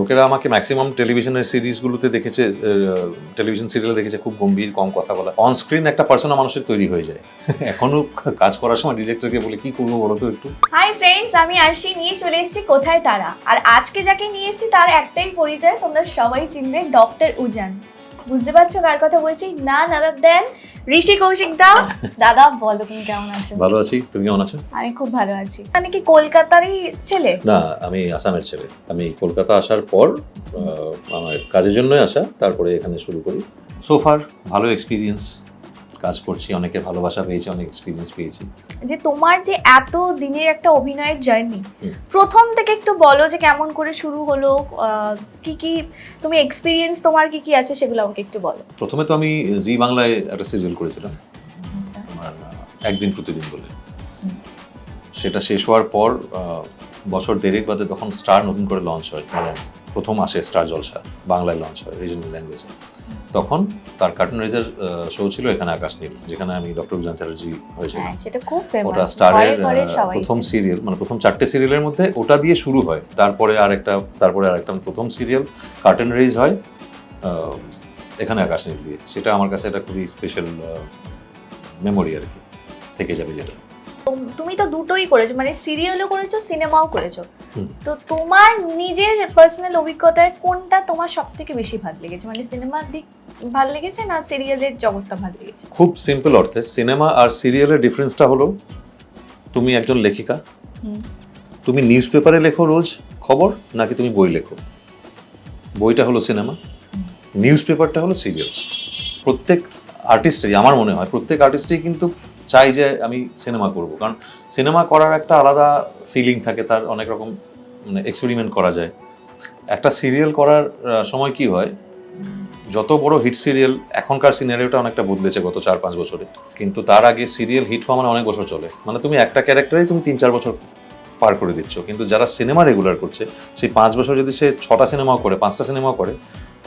লোকেরা আমাকে ম্যাক্সিমাম টেলিভিশনের সিরিজগুলোতে দেখেছে, টেলিভিশন সিরিয়ালে দেখেছে খুব গম্ভীর, কম কথা বলা। অন স্ক্রিন একটা পার্সোনা মানুষের তৈরি হয়ে যায়। এখনো কাজ করার সময় ডিরেক্টরকে বলে কি করবো বলো তো একটু। হাই ফ্রেন্ডস, আমি আরশি নিয়ে চলে এসেছি কোথায় তারা। আর আজকে যাকে নিয়ে এসেছি তার একটাই পরিচয়, তোমরা সবাই চিনবে, ডক্টর উজান। বুঝতে পারছো কার কথা বলছি? না আদার দেন ঋষি কৌশিক দা। দাদা বলো তুমি কেমন আছো? ভালো আছি, তুমি কেমন আছো? আমি খুব ভালো আছি। মানে কি কলকাতারই ছেলে? না, আমি আসামের ছেলে। আমি কলকাতা আসার পর আমার কাজের জন্যই আসা, তারপরে এখানে শুরু করি। সোফার ভালো এক্সপিরিয়েন্স, কাজ করছি, অনেকে ভালোবাসা পেয়েছি, অনেক এক্সপিরিয়েন্স পেয়েছি। যে তোমার যে এত দিনের একটা অভিনয়ের জার্নি, প্রথম থেকে একটু বলো যে কেমন করে শুরু হলো, কি কি তুমি এক্সপিরিয়েন্স তোমার কি কি আছে সেগুলো আমাকে একটু বলো। প্রথমে তো আমি জি বাংলায় একটা সিরিয়াল করেছিলাম, আমার একদিন প্রতিদিন বলে। সেটা শেষ হওয়ার পর বছর দেড়েক বাদে তখন স্টার নতুন করে লঞ্চ হয়, মানে প্রথম আসে স্টার জলসা, বাংলায় লঞ্চ হয় রিজনাল ল্যাঙ্গুয়েজে। তখন তার কার্টুন রাইজার শো ছিল এখানে আকাশ নীল, যেখানে আমি ডক্টর উজান চ্যাটার্জি হয়েছিল। সেটা খুব ফেমাস, ওটা স্টারের প্রথম সিরিয়াল, মানে প্রথম 4টে সিরিয়ালের মধ্যে ওটা দিয়ে শুরু হয়। তারপরে আরেকটা প্রথম সিরিয়াল কার্টুন রাইজ হয় এখানে আকাশ নীল দিয়ে। সেটা আমার কাছে একটা খুবই স্পেশাল মেমোরি আর কি, থেকে যাবে যেটা। তুমি তো দুটোই করেছো, মানে সিরিয়ালও করেছো, সিনেমাও করেছো। তো তোমার নিজের পার্সোনাল অভিজ্ঞতায় কোনটা তোমার সবথেকে বেশি ভালো লেগেছে? মানে সিনেমার দিক ভালো লেগেছে না সিরিয়ালের জগৎটা ভালো লেগেছে? খুব সিম্পল অর্থে সিনেমা আর সিরিয়ালের ডিফারেন্সটা হলো, তুমি একজন লেখিকা, তুমি নিউজ পেপারে লেখো রোজ খবর, নাকি তুমি বই লেখো। বইটা হলো সিনেমা, নিউজ পেপারটা হলো সিরিয়াল। প্রত্যেক আর্টিস্টই, আমার মনে হয় প্রত্যেক আর্টিস্টই কিন্তু চাই যে আমি সিনেমা করব, কারণ সিনেমা করার একটা আলাদা ফিলিং থাকে, তার অনেক রকম মানে এক্সপেরিমেন্ট করা যায়। একটা সিরিয়াল করার সময় কি হয়, যত বড় হিট সিরিয়াল, এখনকার সিনারিওটা অনেকটা বদলেছে গত 4-5 বছরে, কিন্তু তার আগে সিরিয়াল হিট হওয়া মানে অনেক বছর চলে, মানে তুমি একটা ক্যারেক্টারেই তুমি 3-4 বছর পার করে দিচ্ছ। কিন্তু যারা সিনেমা রেগুলার করছে, সেই 5 বছর যদি সে 6টা সিনেমাও করে, 5টা সিনেমাও করে,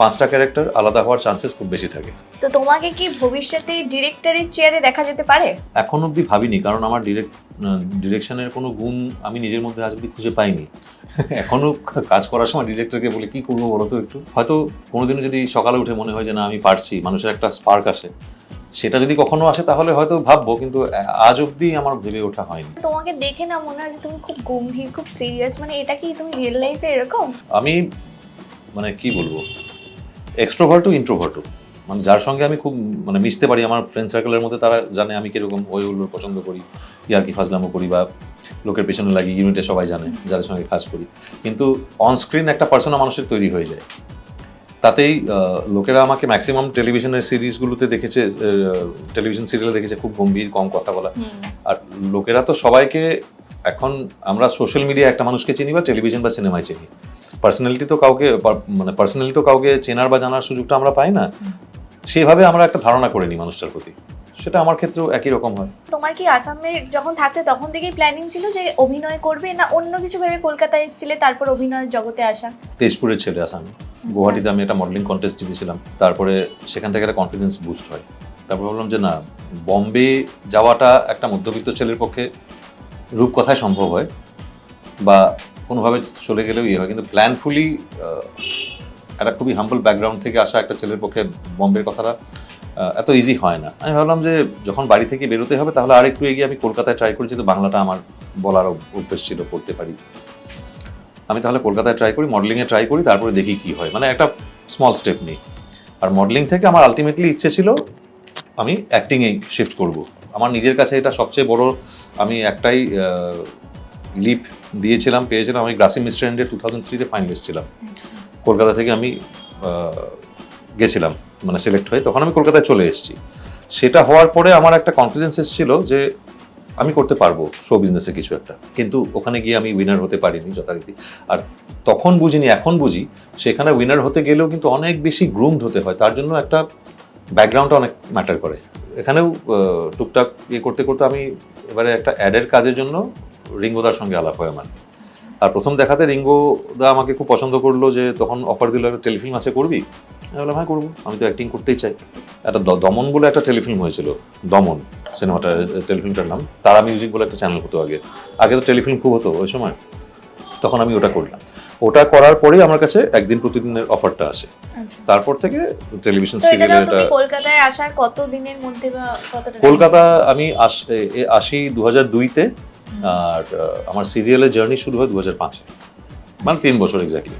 5টা ক্যারেক্টার আলাদা হওয়ার চান্সেস খুব বেশি থাকে। তো তোমাকে কি ভবিষ্যতে ডিরেক্টরের চেয়ারে দেখা যেতে পারে? এখন অবধি ভাবিনি, কারণ আমার ডিরেকশনের কোনো গুণ আমি নিজের মধ্যে আজ অবধি খুঁজে পাইনি। এখনও কাজ করার সময় ডিরেক্টরকে বলে কি করবো বলো তো একটু। হয়তো কোনোদিনও যদি সকালে উঠে মনে হয় যে না আমি পারছি, মানুষের একটা স্পার্ক আসে, সেটা যদি কখনো আসে তাহলে হয়তো ভাববো, কিন্তু আজ অবধি আমার ভেবে ওঠা হয়নি। তোমাকে দেখে না মনে হয় যে তুমি খুব গম্ভীর, খুব সিরিয়াস, মানে এটা কি তুমি রিয়েল লাইফে এরকম? আমি মানে কি বলবো, এক্সট্রোভার্টও ইন্ট্রোভার্টও, মানে যার সঙ্গে আমি খুব মানে মিশতে পারি, আমার ফ্রেন্ড সার্কেলের মধ্যে তারা জানে আমি কিরকম ওইগুলো পছন্দ করি, ইয়ার্কি ফাজলামো করি বা লোকের পেছনে লাগি, ইউনিটে সবাই জানে যাদের সঙ্গে কাজ করি। কিন্তু অন স্ক্রিন একটা পার্সোনা মানুষের তৈরি হয়ে যায়। তাতেই লোকেরা আমাকে ম্যাক্সিমাম টেলিভিশনের সিরিজগুলোতে দেখেছে, টেলিভিশন সিরিয়ালে দেখেছে খুব গম্ভীর, কম কথা বলা। আর লোকেরা তো সবাইকে, এখন আমরা সোশ্যাল মিডিয়া একটা মানুষকে চিনি বা টেলিভিশন বা সিনেমায় চিনি, পার্সোনালিটি তো কাউকে চেনার বা জানার সুযোগটা আমরা পাই না। সেভাবে আমরা একটা ধারণা করে নিই মানুষটার প্রতি, সেটা আমার ক্ষেত্রেও একই রকম হয়। তোমার কি আসামে যখন থাকতে তখন থেকেই প্ল্যানিং ছিল যে অভিনয় করবে, না অন্য কিছু ভেবে কলকাতায় এসেছিলে তারপর অভিনয়ের জগতে আসা? তেজপুরের ছেলে আসামে, গুয়াহাটিতে আমি একটা মডেলিং কন্টেস্ট জিতেছিলাম, তারপরে সেখান থেকে একটা কনফিডেন্স বুস্ট হয়। তারপর ভাবলাম যে না, বম্বে যাওয়াটা একটা মধ্যবিত্ত ছেলের পক্ষে রূপকথায় সম্ভব হয় বা কোনোভাবে চলে গেলেও ইয়ে হয়, কিন্তু প্ল্যানফুলি একটা খুবই হাম্বল ব্যাকগ্রাউন্ড থেকে আসা একটা ছেলের পক্ষে বম্বের কথাটা এত ইজি হয় না। আমি ভাবলাম যে যখন বাড়ি থেকে বেরোতে হবে তাহলে আরেকটু এগিয়ে আমি কলকাতায় ট্রাই করি, যেহেতু বাংলাটা আমার বলার অভ্যেস ছিল, পড়তে পারি। আমি তাহলে কলকাতায় ট্রাই করি, মডেলিংয়ে ট্রাই করি, তারপরে দেখি কী হয়, মানে একটা স্মল স্টেপ নিই। আর মডেলিং থেকে আমার আলটিমেটলি ইচ্ছে ছিল আমি অ্যাক্টিংয়ে শিফট করব। আমার নিজের কাছে এটা সবচেয়ে বড়, আমি একটাই লিপ পেয়েছিলাম। আমি গ্রাসি মিস ট্রেন্ডে 2003-তে ফাইনালিস্ট ছিলাম। কলকাতা থেকে আমি গেছিলাম, মানে সিলেক্ট হয়ে, তখন আমি কলকাতায় চলে এসেছি। সেটা হওয়ার পরে আমার একটা কনফিডেন্স এসেছিল যে আমি করতে পারবো শো বিজনেসে কিছু একটা, কিন্তু ওখানে গিয়ে আমি উইনার হতে পারিনি যথারীতি। আর তখন বুঝিনি, এখন বুঝি সেখানে উইনার হতে গেলেও কিন্তু অনেক বেশি গ্রুমড হতে হয়, তার জন্য একটা ব্যাকগ্রাউন্ডটা অনেক ম্যাটার করে। এখানেও টুকটাক ইয়ে করতে করতে আমি এবারে একটা অ্যাডের কাজের জন্য রিঙ্গোদার সঙ্গে আলাপ হয় আমার। আর প্রথম দেখাতে রিঙ্গোদা আমাকে খুব পছন্দ করলো, যে তখন অফার দিল একটা টেলিফিল্ম আছে, করবি? আমি বললাম হ্যাঁ করবো, আমি তো অ্যাক্টিং করতেই চাই। একটা দমন বলে একটা টেলিফিল্ম হয়েছিল, দমন সিনেমাটা, টেলিফিল্মটার নাম তারা মিউজিক বলে একটা চ্যানেল হতো আগে তো টেলিফিল্ম খুব হতো ওই সময়, তখন আমি ওটা করলাম। ওটা করার পরেই আমার কাছে একদিন প্রতিদিনের অফারটা আসে, আচ্ছা, তারপর থেকে টেলিভিশন তো এটা সিরিয়ালে দাও এটা। তুমি কলকাতায় আসার কত দিনের মধ্যে বা কতটা কলকাতা আমি আসি 2002-তে, আর আমার সিরিয়ালের জার্নি শুরু হয় 2005-এ, মানে 3 বছর এক্স্যাক্টলি।